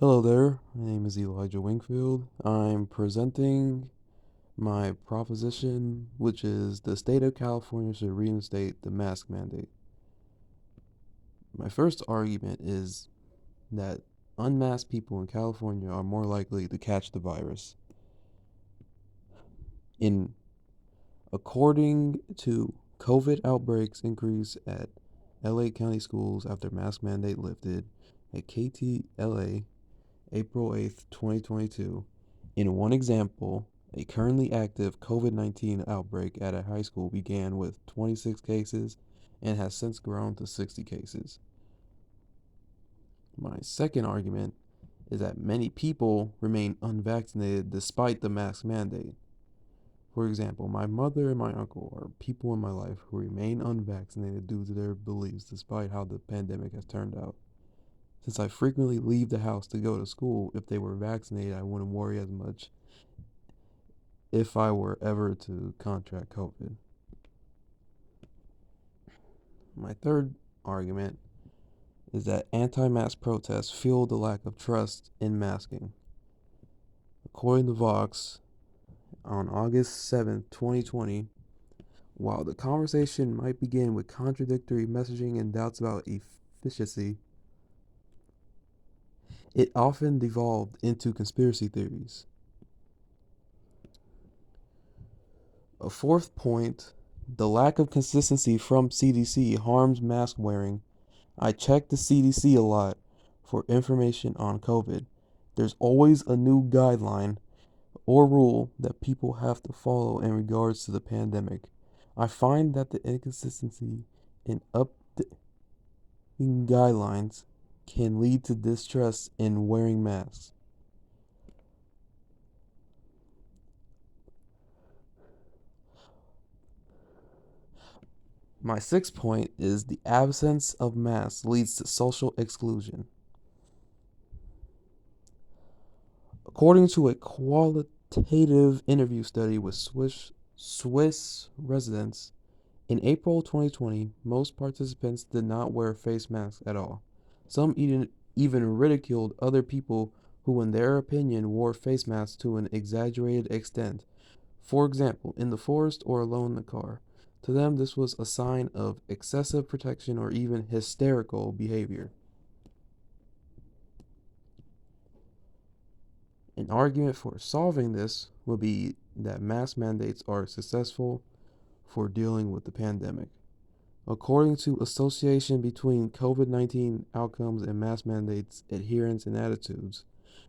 Hello there, my name is Elijah Wingfield. I'm presenting my proposition, which is the state of California should reinstate the mask mandate. My first argument is that unmasked people in California are more likely to catch the virus. In According to COVID outbreaks increase at LA County schools after mask mandate lifted at KTLA April 8th, 2022. In one example, a currently active COVID 19 outbreak at a high school began with 26 cases and has since grown to 60 cases. My second argument is that many people remain unvaccinated despite the mask mandate. For example, my mother and my uncle are people in my life who remain unvaccinated due to their beliefs despite how the pandemic has turned out. Since I frequently leave the house to go to school, if they were vaccinated, I wouldn't worry as much if I were ever to contract COVID. My third argument is that anti mask protests fuel the lack of trust in masking. According to Vox, on August 7th, 2020, while the conversation might begin with contradictory messaging and doubts about efficacy, it often devolved into conspiracy theories. A fourth point, the lack of consistency from CDC harms mask wearing. I check the CDC a lot for information on COVID. There's always a new guideline or rule that people have to follow in regards to the pandemic. I find that the inconsistency in updating guidelines can lead to distrust in wearing masks. My sixth point is the absence of masks leads to social exclusion. According to a qualitative interview study with Swiss residents, in April 2020, most participants did not wear face masks at all. Some even ridiculed other people who, in their opinion, wore face masks to an exaggerated extent. For example, in the forest or alone in the car. To them, this was a sign of excessive protection or even hysterical behavior. An argument for solving this would be that mask mandates are successful for dealing with the pandemic. According to association between COVID-19 outcomes and mask mandates adherence and attitudes,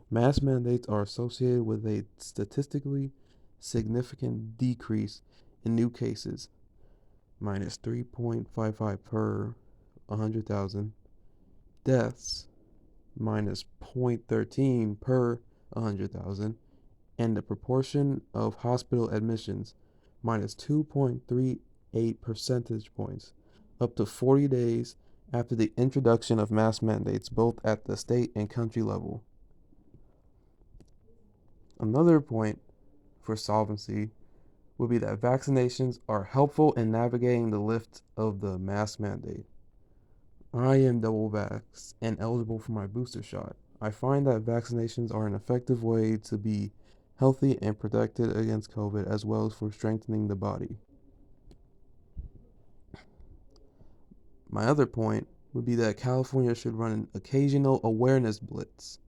mask mandates are associated with a statistically significant decrease in new cases, minus 3.55 per 100,000, deaths, minus 0.13 per 100,000, and the proportion of hospital admissions, minus 2.38 percentage points, up to 40 days after the introduction of mask mandates, both at the state and country level. Another point for solvency would be that vaccinations are helpful in navigating the lift of the mask mandate. I am double vaxxed and eligible for my booster shot. I find that vaccinations are an effective way to be healthy and protected against COVID as well as for strengthening the body. My other point would be that California should run an occasional awareness blitz.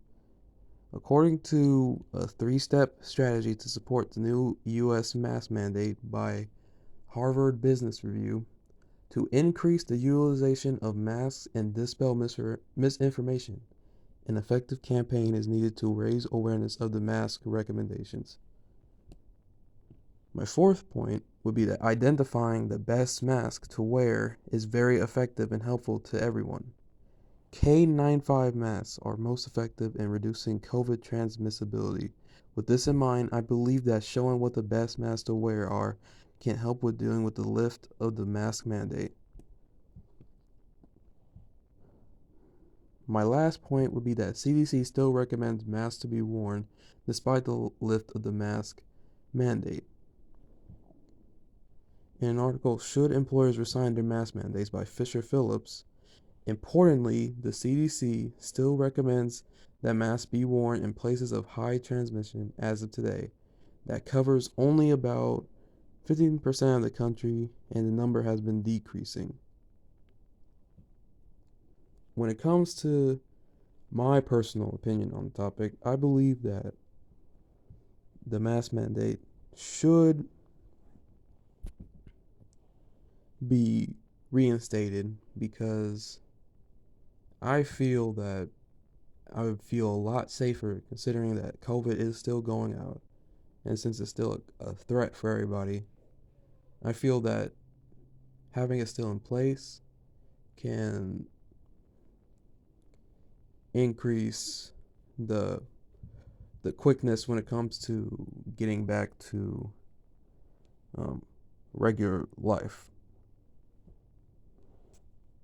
According to a 3-step strategy to support the new U.S. mask mandate by Harvard Business Review, to increase the utilization of masks and dispel misinformation, an effective campaign is needed to raise awareness of the mask recommendations. My fourth point would be that identifying the best mask to wear is very effective and helpful to everyone. K95 masks are most effective in reducing COVID transmissibility. With this in mind, I believe that showing what the best masks to wear are can help with dealing with the lift of the mask mandate. My last point would be that CDC still recommends masks to be worn despite the lift of the mask mandate. In an article, Should Employers Resign Their Mask Mandates by Fisher Phillips, importantly, the CDC still recommends that masks be worn in places of high transmission as of today. That covers only about 15% of the country, and the number has been decreasing. When it comes to my personal opinion on the topic, I believe that the mask mandate should be reinstated because I feel that I would feel a lot safer considering that COVID is still going out. And since it's still a threat for everybody, I feel that having it still in place can increase the quickness when it comes to getting back to regular life.